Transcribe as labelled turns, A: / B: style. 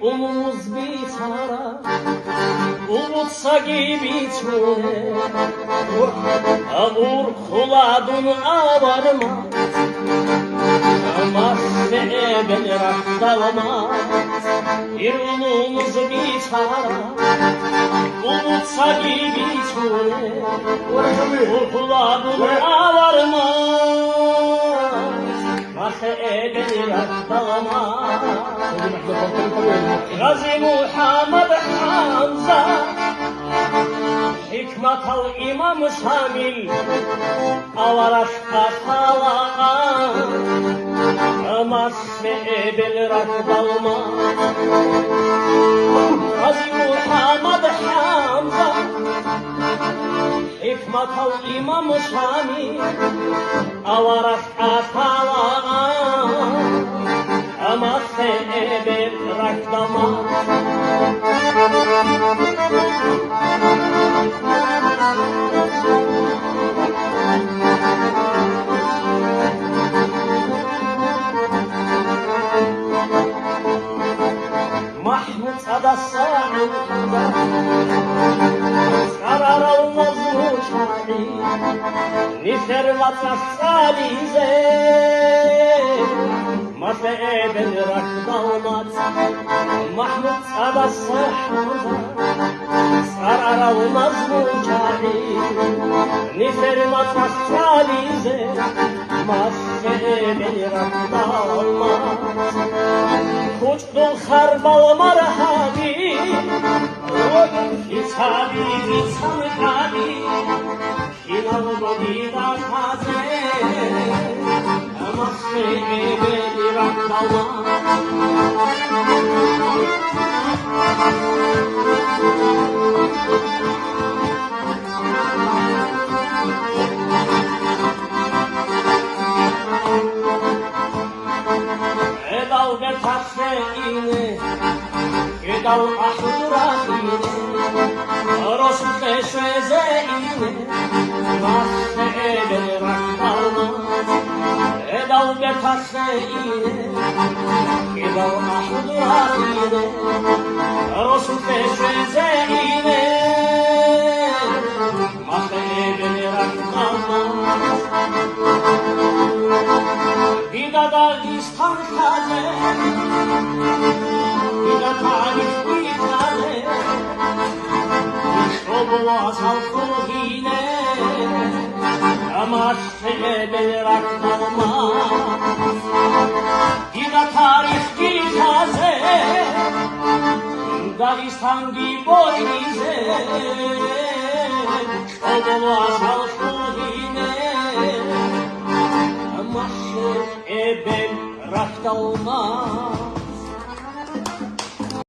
A: Umumuz bitara, umutsa gibi çöre. Amur kuladun avarma, Mahve ben raktalama. Bir umumuz bitara, umutsa gibi çöre. Kuladun avarma, Mahve ben raktalama. Gazi Muhammed Hamza, Hikmet al İmam Şamil, Avaraş Katala, Masve bel rakdalma. Gazi Muhammed Hamza, Hikmet al İmam Şamil, Avaraş Katala, ama sebe bıraklama. Mahmut adasağında karar almaz muşari, Nifer vatras salize, Mahve ben rakdalmat. Mahmut adasağında karar almaz muşari, Nifer vatras salize, Mahve ben rakdalmat. Kuçkul harbal marhabi, Hiçabi hiçan abi, Hilal bodida taze, Mahve beni rakdalma. Edal betaşeine, edal ahuraine, Rosul teşvezeine, Mahve beni rakdalma. Edal betaşeine, edal ahuraine, Rosul teşvezeine, Mahve beni rakdalma. Vida Dağistan kaze, vida tarih bitale, İşte bu asal kuhine, Mahve beni rakdalma. Vida tarih bitale, Dağistan gibi boynize, İşte bu asal kuhine, Mahve ben rakdalma.